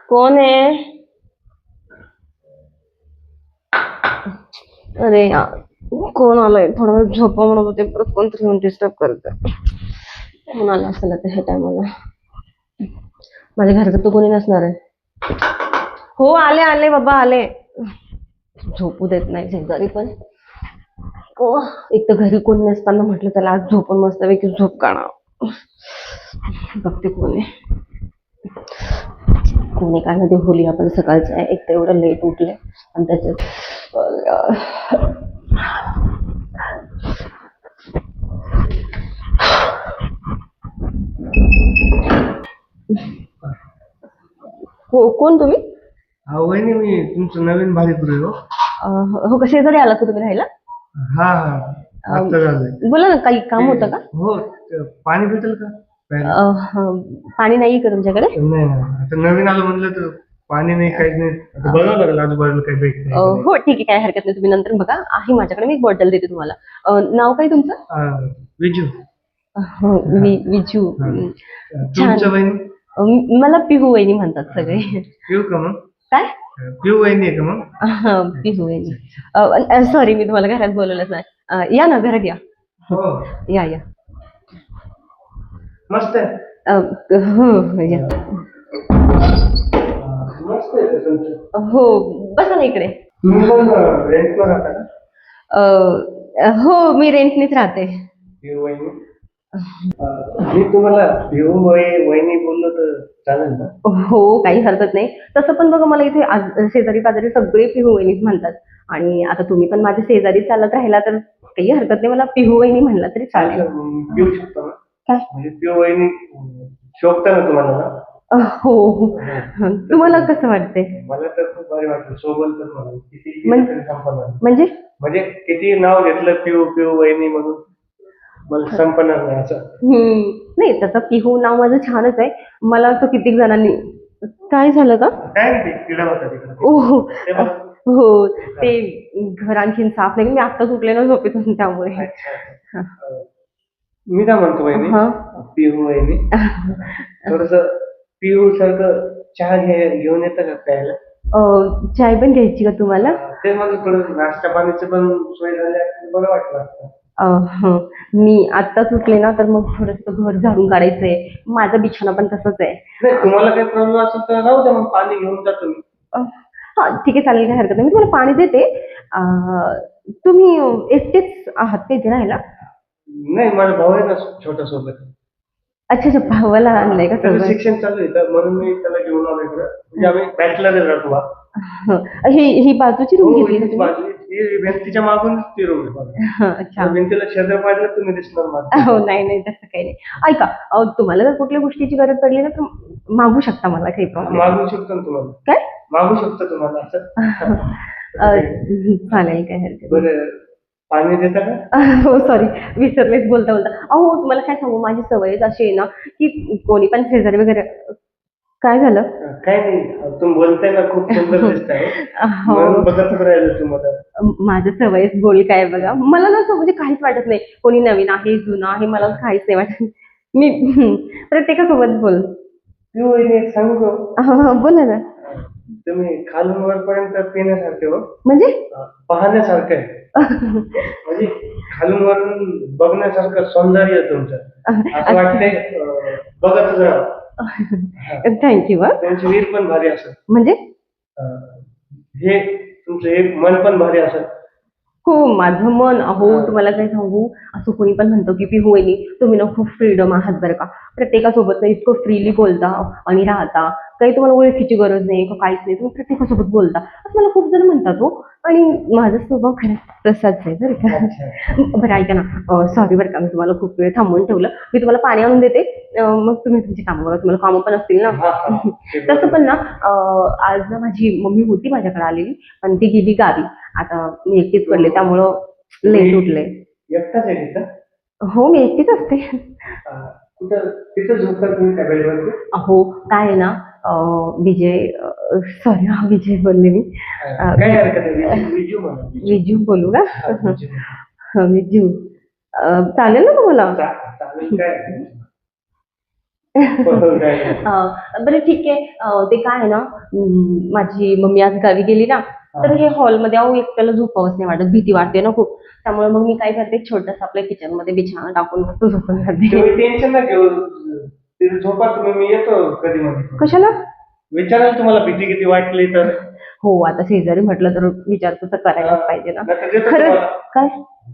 कौन है? अरे यार, कोण आलंय? थोडा वेळ झोपा म्हणत होते, परत कोणतरी येऊन डिस्टर्ब करत. कोण आलं असेल आता ह्या टायमाला? माझ्या घरात तर कोणी नसणार आहे. हो, आले आले बाबा, आले. झोपू देत नाही शेजारी पण. हो, एक तर घरी कोण नसताना म्हटलं त्याला आज झोपून मस्तपैकी झोप काढा. बघते कोण आहे. कोणी काय म्हणते, होली आपण सकाळचं आहे, एक तर एवढं लेट उठले आणि त्याच्यात हो, कोण तुम्ही? वहिनी मी तुमचं नवीन भाडेकरू आहे हो. हो का, शेजारी आला का तुम्ही राहायला? हा हा आता झालंय. बोला ना, काही काम होतं का? हो पाणी भेटेल का प्यायला? पाणी नाही का तुमच्याकडे? नाही नाही, आता नवीन आलं म्हणलं तर पाणी नाही, काहीच नाही. आता बघावं लागेल आजूबाजूला काही भेट नाही. हो ठीक आहे, काय हरकत नाही, तुम्ही नंतर बघा. आहे माझ्याकडे, मी एक बॉटल देते तुम्हाला. नाव काय तुमचं? विजू. हो, विजू. तुमचं वहिनी? मला पिहू वहिनी म्हणतात सगळे. पिऊ का मग? काय? पिऊ वहिनी आहे का मग? पिहू वहिनी. सॉरी, मी तुम्हाला घरात बोलवलंच नाही. या ना, घरात या. हो या या. मस्त आहे. हो या. मस्त आहे तुमचं. हो, बसा ना इकडे. तुम्ही पण रेंटला राहता का? हो, मी रेंटनीच राहते. पिऊ वहिनी. मी तुम्हाला पिऊ वहिनी बोललो तर चालेल ना? हो, काही हरकत नाही. तसं पण बघा, मला इथे शेजारी पाजारी सगळे पिहू वहिनीच म्हणतात. आणि आता तुम्ही पण माझ्या शेजारी चालत राहिला तर काही हरकत नाही, मला पिहू वहिनी म्हणला तरी चालेल. पिऊ शकतो ना? काय म्हणजे पिऊ वहिनी शोभता ना तुम्हाला ना? हो. तुम्हाला कसं वाटतंय? मला तर खूप भारी वाटलं. सोबत तर मला किती संपणार म्हणजे म्हणजे किती नाव घेतलं पिऊ पिऊ वहिनी म्हणून मला संपणार नाही असं. नाही, तसं पिहू नाव माझं छानच आहे. मला असं किती जणांनी. काय झालं का? काय नाही, किडा होता तिकडे. हो, ते घर आणखीन साफ नाही, मी आत्ताच उठले ना झोपेतून, त्यामुळे. मी काय म्हणतो वहिनी, पिहू वहिनी, थोडस पिहू सारखं चहा घेऊन येतं का प्यायला? चाय पण घ्यायची का तुम्हाला? ते मला थोडं नाश्ता पाण्याचं पण सोय झाली बरं वाटलं. मी आत्ताच उठले ना, तर मग थोडस घर झाडून काढायचंय. माझा बिछाना पण तसंच आहे. नाही, तुम्हाला काही प्रॉब्लेम असेल तर राहू द्या, मग पाणी घेऊन जातो मी. हा ठीक आहे, चालेल, काही हरकत नाही, मी तुम्हाला पाणी देते. तुम्ही एकटेच आहात ते इथे राहायला? नाही, माझा भाऊ आहे ना छोटा सोबत. अच्छा अच्छा, भावाला आणलंय का? त्याचं शिक्षण चालू आहे तर म्हणून मी त्याला घेऊन आलो इकडं. म्हणजे आम्ही बॅचलर राहतो. ही बाजूची रूम घेतली का तुम्ही? ही भिंतीच्या मागूनच ती रूम आहे. अच्छा, भिंतीला शेजार पाडलं तुम्ही दिसणार मला. हो, नाही नाही, तसं काही नाही. ऐका, तुम्हाला जर कुठल्या गोष्टीची गरज पडली ना तर मागू शकता मला, काही प्रॉब्लेम. मागू शकतो ना तुम्हाला? काय मागू शकतो तुम्हाला असं? चालेल, काही हरकत नाही. बरं, पाणी देता का? हो सॉरी, विसरलेच बोलता बोलता. अहो, तुम्हाला काय सांगू, माझी सवयच अशी आहे ना की कोणी पण शेजारी वगैरे. काय झालं? काय नाही, तुम्ही बोलताय ना खूप सुंदर दिसताय, म्हणून बघतच राहिलो तुम्हाला. माझं सवयच बोल काय बघा, मला ना असं म्हणजे काहीच वाटत नाही. कोणी नवीन आहे जुनं आहे मला काहीच नाही वाटत. मी प्रत्येकासोबत बोल. एक सांगू का? बोला ना. तुम्ही खालून वरपर्यंत पिण्यासारखे हो. म्हणजे पाहण्यासारखं आहे. म्हणजे खालून वरून बघण्यासारखं सौंदर्य तुमचं. असं वाटतंय बघतच राहा. थँक्यू. तुमची वीर पण भारी असेल. म्हणजे हे तुमचं एक मन पण भारी असेल. हो, माझं मन. अहो, तुम्हाला काय सांगू, असं कोणी पण म्हणतो की पिहू वहिनी तुम्ही ना खूप फ्रीडम आहात बरं का, प्रत्येकासोबत ना इतकं फ्रीली बोलता आणि राहता, काही तुम्हाला ओळखीची गरज नाही का काहीच नाही, तुम्ही प्रत्येकासोबत बोलता असं मला खूप जण म्हणतात हो. आणि माझा स्वभाव खरंच तसाच आहे बरं का. बरं ऐका ना, सॉरी बरं का, मी तुम्हाला खूप वेळ थांबवून ठेवलं. मी तुम्हाला पाणी आणून देते, मग तुम्ही तुमची कामं बघा, तुम्हाला कामं पण असतील ना. तसं पण ना, आज ना माझी मम्मी होती माझ्याकडे आलेली, पण ती गेली गावी. आता मी एकटीच पडले, त्यामुळं लेट उठले. एकटाच आहे तिथं? हो, मी एकटीच असते. तिथं झोपता तुम्ही काय बेडवर? अहो, काय आहे ना, विजय, सॉरी हा विजय बोलले मी. काय हरकत नाही, विजू म्हणा. विजू बोलू का? विजू चालेल ना तुम्हाला? चालेल, काय बरं ठीक आहे. ते काय आहे ना, माझी मम्मी आज गावी गेली ना, तर हे हॉलमध्ये अहो एकट्याला झोपावंच नाही वाटत, भीती वाटते ना खूप. त्यामुळे मग मी काय करते, छोटस आपल्या किचन मध्ये बिछाना टाकून मस्त झोपून जाते. तुम्ही टेन्शन ना घेऊ, तिथे झोपा तुम्ही, मी येतो कधी मध्ये. कशाला? विचाराल तुम्हाला भीती किती वाटली तर. हो, आता शेजारी म्हटलं तर विचारपूस तर करायलाच पाहिजे ना. नका देतो खरंच तुम्हाला. काय?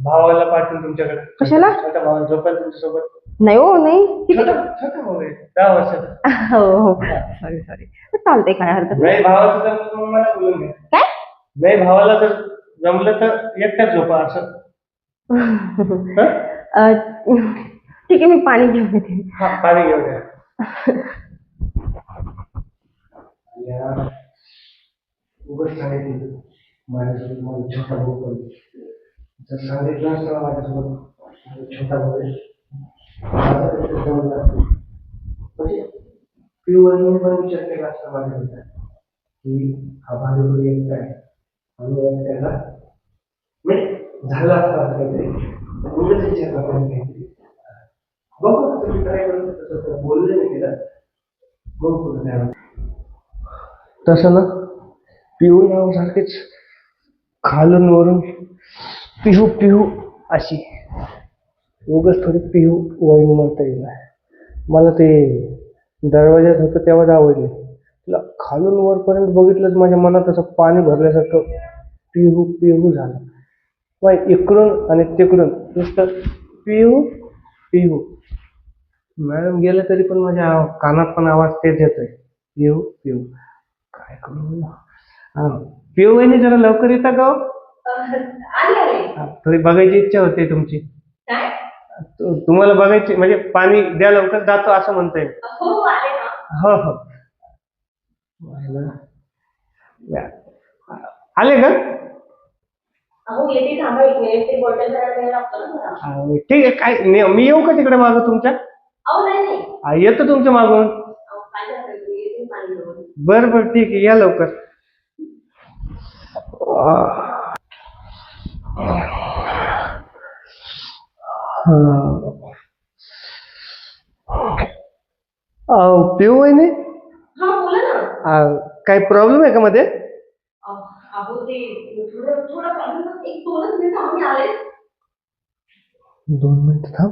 भावाला पाठवून तुमच्याकडे. कशाला? छोट्या भावाला झोपायला तुमच्यासोबत. नाही हो, नाही. किती? छोटा छोटा भाऊ आहे, 10 वर्षाचा. हो हो, सॉरी सॉरी. चालतंय, काय हरकत नाही. नाही भावाचं जमलं तर मग मला बोलून घ्या. काय? नाही भावाला जर जमलं तर एकट्याच झोपा असं. हं? ठीक आहे, मी पाणी घेऊन येते. हा, पाणी घेऊन या. यार, उगाच सांगितलं माझ्यासोबत माझा छोटा भाऊ पण. जर सांगितलं असतं ना माझ्यासोबत माझा छोटा भाऊ आहे, माझा तिथे जमलं असतं. म्हणजे पिऊवरून पण विचार केला असता माझ्याबद्दल की हा भाऊ एकटा आहे आणि एकट्याला म्हणजे झालं असतं असं काहीतरी. उगाच विचार करतो मी काहीतरी. बघू आता तुम्ही काय करू, तसं बोलले नाही तिला. बघू कुठं काय होतं. तसं ना पिहू नाव सारखेच खालून वरून पिहू पिहू अशी उगाच थोडी पिहू वहिनी म्हणता येईल. मला ते दरवाज्यात होतं तेव्हाच आवडले. तिला खालून वरपर्यंत बघितलंच माझ्या मनात असं पाणी भरल्यासारखं पिहू पिहू झालं. मग इकडून आणि तिकडून नुसतं पिहू पिहू. मॅडम गेलं तरी पण माझ्या कानात पण आवाज तेच येतोय, पिहू पिहू. काय करू? पिहू वहिनी जरा लवकर येता का हो? थोडी बघायची इच्छा होते तुमची. तुम्हाला बघायची म्हणजे पाणी द्या लवकर, जातो असं म्हणतोय. हो हो. आले का? ठीक आहे, काय मी येऊ का तिकडे मागं तुमच्या? येतो तुमच्या मागून. बरं बरं ठीक आहे, या लवकर. पिऊ वहिनी, काही प्रॉब्लेम आहे का मध्ये? दोन मिनिट थांब.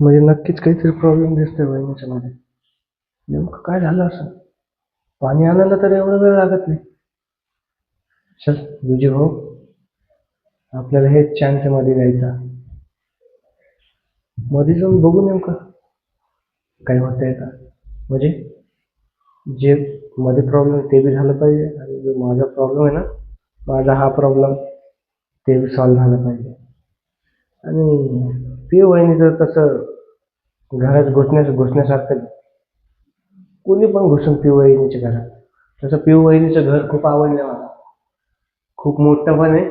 म्हणजे नक्कीच काहीतरी प्रॉब्लेम दिसतोय वहिनीच्या मध्ये. नेमकं काय झालं असं? पाणी आणायला तर एवढा वेळ लागत नाही. चल विजय भाऊ, आपल्याला हे शांत मध्ये जायचं. मध्ये जाऊन बघू नेमकं काय होतंय का. म्हणजे जे मध्ये प्रॉब्लेम ते बी झालं पाहिजे आणि जो माझा प्रॉब्लेम आहे ना, माझा हा प्रॉब्लेम ते बी सॉल्व्ह झालं पाहिजे. आणि पिऊ वहिनीचं तसं घरात घुसण्यासारखं कोणी पण घुसून पिऊ वहिनीच्या घरात. तसं पिऊ वहिनीचं घर खूप आवडलं मला, खूप मोठं पण आहे.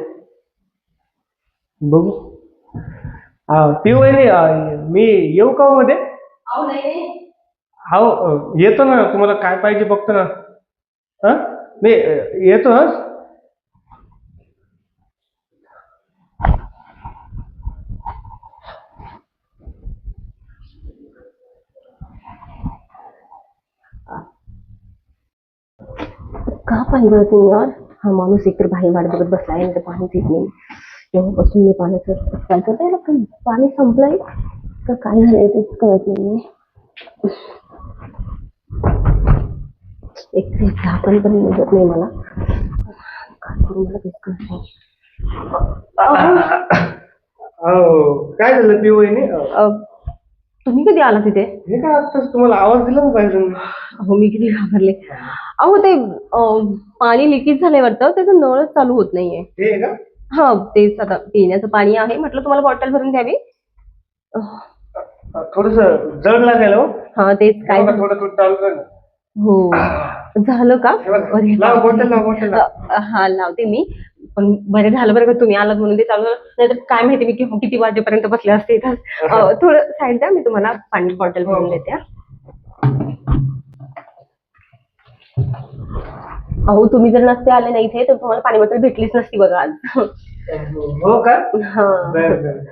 बघू. पिऊ वहिनी, मी येऊ का मध्ये? हो येतो ना, तुम्हाला काय पाहिजे बघतो ना. हा मी येतो. हा का पाणी गळत नाही यार? हा माणूस एकतर बाहेर वाट बघत बसलाय आणि पाणीच येत नाही. तेव्हापासून मी पाण्याचं काय करताय, पाणी संपलंय का काय झालंय तेच कळत नाहीये. एक झाकण पण निघत नाही मला, काय करू मला तेच कळत नाही. काय झालं पिऊ वहिनी? तुम्ही कधी आला तिथे? हे काय आत्ताच तुम्हाला आवाज दिला ना बाहेरून. अहो मी किती घाबरले. अहो ते पाणी लिकेज झालंय वाटतं, त्याचं नळ चालू होत नाहीये. हे का? हा तेच, आता पिण्याचं पाणी आहे, म्हटलं तुम्हाला बॉटल भरून द्यावी. थोडस जड लागेल हो. हा तेच काय थोडं चालू कर. हो झालं का? लाव बॉटल. हा लावते मी. पण बरं झालं बरं का तुम्ही आलात म्हणून ते चालू. नाहीतर काय माहिती मी किती वाजेपर्यंत बसले असते इथं. थोडं साईड द्या, मी तुम्हाला पाणी बॉटल भरून देते. अहो तुम्ही जर नसते आले नाही इथे तर तुम्हाला पाणी बॉटल भेटलीच नसती बघा आज. हो का? हा, बरं.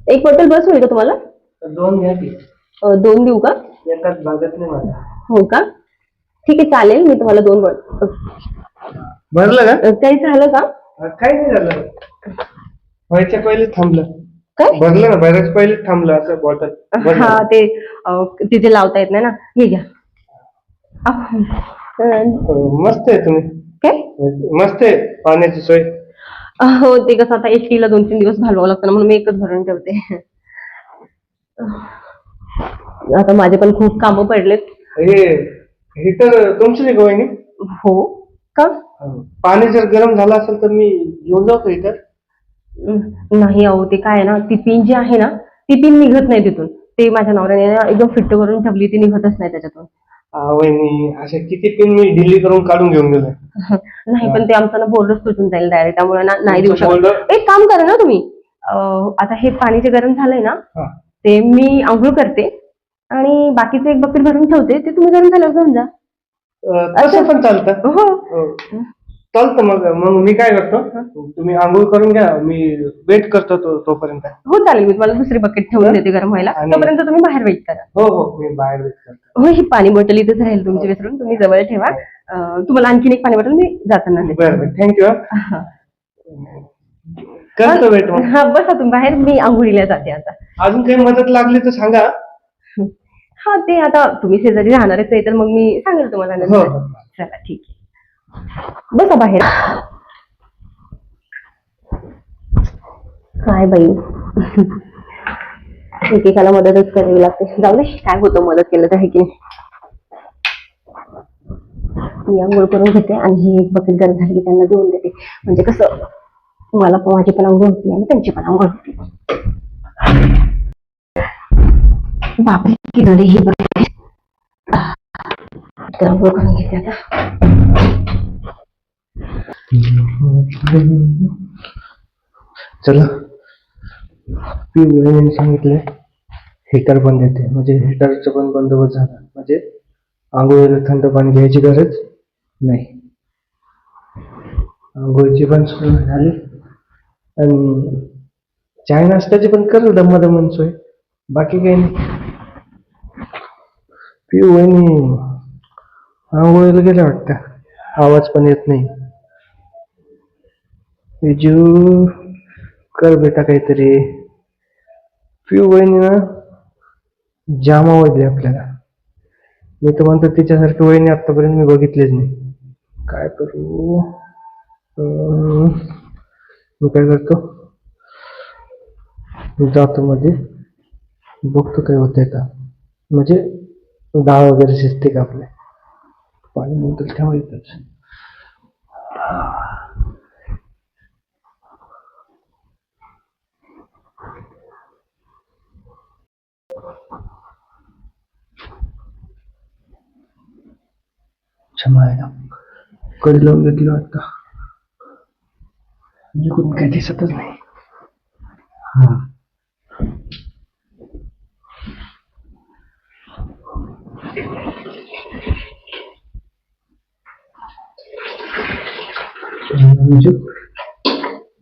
एक बॉटल बस होईल का तुम्हाला? 2 घ्या की. 2 देऊ का? एकाच भागात नाही माझा. हो का? ठीक आहे, चालेल. मी तुम्हाला 2 भरलं का? काही झालं का? काही नाही झालं. व्हायच्या पहिले थांबलं. काय? भरलं ना, भरायच्या पहिले थांबलं असं बॉटल. हा, ते तिथे लावता येत नाही ना. हे घ्या. मस्त आहे तुम्ही. काय? मस्त आहे पाण्याची सोय. हो, ते कसं आता एकटीला 2-3 दिवस घालवावं लागतं ना, म्हणून मी एकच भरून ठेवते. आता माझे पण खूप कामं पडलेत. हे हिटर तुमचं आहे का वहिनी? हो का? पाणी जर गरम झालं असेल तर मी घेऊन जाऊ का हिटर? नाही अहो, ते काय आहे ना, ती पिन जी आहे ना, ती पिन निघत नाही तिथून. ते माझ्या नवऱ्याने ना एकदम फिट्ट करून ठेवली, ती निघतच नाही त्याच्यातून. वहिनी अशा किती पिन मी दिल्ली करून काढून घेऊन गेलोय. नाही, पण ते आमचं ना बोर्डच तुटून जाईल डायरेक्ट, त्यामुळे ना नाही देऊ शकत. बोर्ड? एक काम करा ना तुम्ही, आता हे पाणी जे गरम झालंय ना, ते मी आंघोळ करते आणि बाकीचं एक बकेट भरून ठेवते, ते तुम्ही गरम झाल्यावर घेऊन जा. तसं पण चालतं. हो. चालतं. मग मी काय करतो, तुम्ही आंघोळ करून घ्या, मी वेट करतो तोपर्यंत. हो चालेल, मी तुम्हाला दुसरी बकेट ठेवून देते गरम व्हायला, तोपर्यंत तुम्ही बाहेर वेट करा. हो, मी बाहेर वेट करतो. हो, ही पाणी बॉटल इथेच राहील तुमची विसरून, तुम्ही जवळ ठेवा. तुम्हाला आणखीन एक पाणी बॉटल मी जाताना देते. बरं, थँक्यू. करतो वेट. हा, बसा तुम्ही बाहेर, मी आंघोळीला जाते आता. अजून काही मदत लागली तर सांगा. हा, ते आता तुम्ही शेजारी राहणारच आहे, तर मग मी सांगेल तुम्हाला नंतर. चला, ठीक आहे. बसा बाहेर. काय बाई, एकेकाला मदतच करावी लागते. जाऊ दे, काय होतं मदत केलं तर, आहे की नाही. मी आंघोळ करून घेते आणि ही एक बकेट गरम झाली की त्यांना देऊन देते, म्हणजे कसं मला पण माझी पण आंघोळ होती आणि त्यांची पण आंघोळ होती. बापरे, किती झाली ही बकेट. आंघोळ करून घेते आता. चला, पिऊने सांगितलंय हिटर पण देते, म्हणजे हिटरचा पण बंदोबस्त झाला, म्हणजे आंघोळीला थंड पाणी घ्यायची गरज नाही. आंघोळीची पण सोय झाली आणि चाय नाश्त्याची पण कर दमन सोय. बाकी काही नाही. पिऊ वहिनी आंघोळीला गेल्या वाटतं, आवाज पण येत नाही. विजू कर बेटा काहीतरी. पिऊ वहिनी ना जाम आवडली आपल्याला. मी तर म्हणतो तिच्यासारखी वहिनी आतापर्यंत मी बघितलीच नाही. काय करू, मी काय करतो, जातो मध्ये बघतो काय होतंय का, म्हणजे डाळ वगैरे शिजते का आपल्या. पाणी नंतर ठेवायचंच. क्षमा आहे ना, कडी लावून घेतली वाटतं, जिकडून काही दिसतच नाही. हा,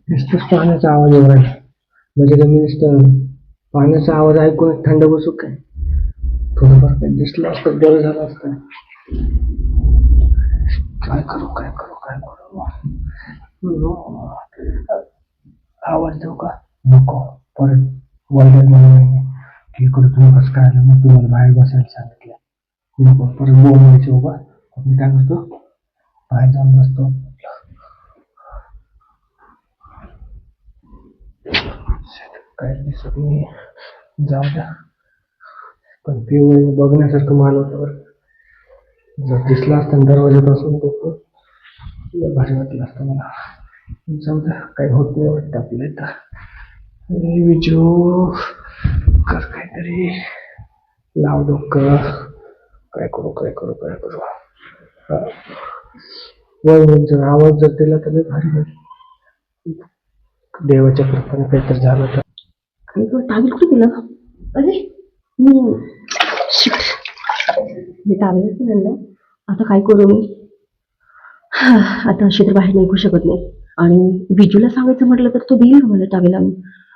नुसतंच पाण्याचा आवाज येऊ राहिला, म्हणजे मी नुसतं पाण्याचा आवाज ऐकून थंड बसू काय. थोडंफार काही दिसलं असतं बरं झालं असतं. काय करू काय करू काय करू. आवाज देऊ का नको, परत वळल्यात मला नाही की इकडे तुम्ही कसं काय आलं, मग तुम्हाला बाहेर बसायला सांगितलं. नको परत बोल व्हायचे बाबा. मी काय करतो, बाहेर जाऊन बसतो. काय दिसत नाही, जाऊ द्या. पण पिऊ बघण्यासारखं माल होतं बरं. जर दिसला असता दरवाजात असून बघतो, भारी वाटलं असतं मला. जाऊ द्या, काही होत नाही वाटतं आपल्या इथं. विजू कर काहीतरी, लाव डोकं. काय करू काय करू काय करू. वळवून आवाज जर दिला तर भारी होईल. देवाच्या कृपेने काहीतरी झालं तर. काही टावेल कुठे दिलं? अरे मी टावेलच नाही आणलं. आता काय करू मी? आता अशी तर बाहेर निघू शकत नाही, आणि बिजूला सांगायचं म्हटलं तर तो देईल का मला टावेल आणून?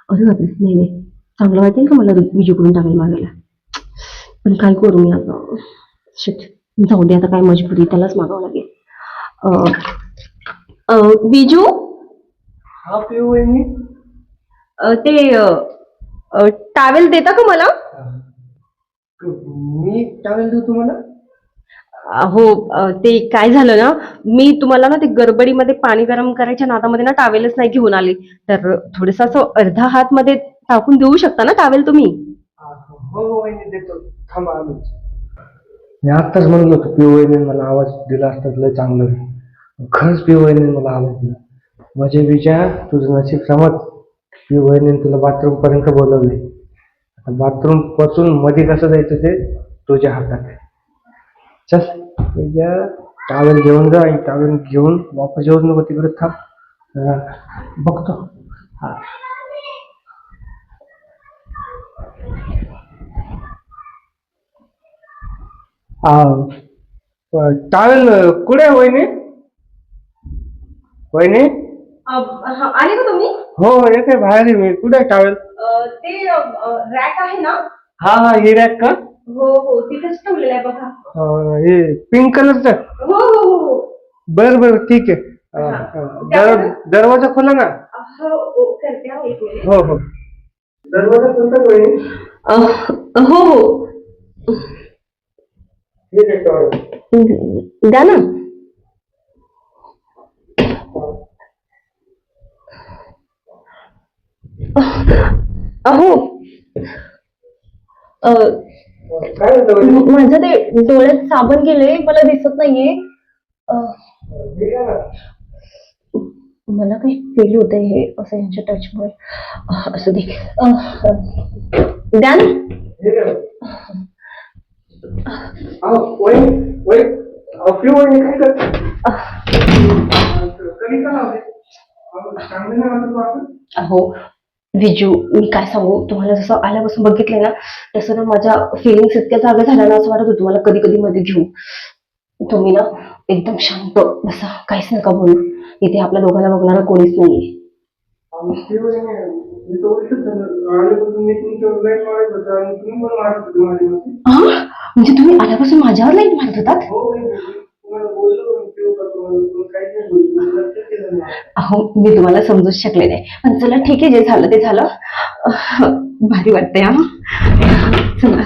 अरे बापरे, नाही, चांगलं वाटेल का मला बिजूकडून टावेल मागायला? पण काय करू मी आता? शिट, जाऊ दे आता, काय मजबुरी, त्यालाच मागावं लागेल. बिजू, हा पिऊ वहिनी. ते टावेल देता का मला? मी टावेल देऊ तुम्हाला? हो, ते काय झालं ना, मी तुम्हाला ना ते गडबडीमध्ये पाणी गरम करायच्या नादामध्ये ना टावेलच नाही घेऊन आले. तर थोडस असं अर्धा हात मध्ये टाकून देऊ शकता ना टावेल तुम्ही? हो हो वहिनी देतो, थांबा आलोच. मी आत्ताच म्हणलो होतो पिऊ वहिनी मला आवाज दिला असता लय चांगलं होईल. खरंच पिऊ वहिनी मला आवाज दिला. म्हणजे विचार, तुझं नशीब समज, पिऊ वहिनी तुला बाथरूम पर्यंत बोलवले. आता बाथरूम पासून मध्ये कसं जायचं ते तुझ्या हातात आहे. चल विजय, टावेल घेऊन जा आणि टावेल घेऊन वापस येऊच नको, तिकडे थांब. बघतो. हा, टावेल कुठे आहे वहिनी? वहिनी? आले का तुम्ही? हो हो, येते बाहेर आहे मी. कुठे आहे टावेल? ते रॅक आहे ना? हा हा, ही रॅक का? हो हो, तिथेच ठेवलेलं आहे बघा. हे पिंक कलरचं? हो हो हो. बर बर, ठीक आहे. दरवाजा खोला ना. हो, करते हा, एक मिनिट. हो हो, दरवाजा खोलता वहिनी? हो हो, ठीक आहे टावेल. द्या ना. अहो, काय होतं वहिनी? माझं ते डोळ्यात साबण गेले, मला दिसत नाहीये. मला काही फील होत हे असं यांच्या टचमुळे. असं दे, द्या ना. पिऊ वहिनी काय करते? कधी का लावले? चांगलं नाही वाटत वाटत? अहो विजू, मी काय सांगू तुम्हाला, जसं आल्यापासून बघितलंय ना, तसं ना माझ्या फिलिंग्स इतक्या जागा झाल्या ना, असं वाटत होतं मला कधी कधी मध्ये घेऊ. तुम्ही ना एकदम शांत बसा, काहीच नका बोलू. इथे आपल्या दोघांना बघणारा कोणीच नाहीये. पिऊ वहिनी, मी तर ओळखत झालं. आल्यापासून मी तुमच्यावर लाईट मारत होतो आणि तुम्ही पण मारत होते माझ्यावरती. म्हणजे तुम्ही आल्यापासून माझ्यावर लाईट मारत होतात? हो वहिनी, तुम्हाला बोललो पण पिऊ का तुम्ही काहीच नाही बोललो, लक्ष केलं नाही. अहो, मी तुम्हाला समजूच शकले नाही, पण चला ठीक आहे, जे झालं ते झालं. भारी वाटतंय हा. चला.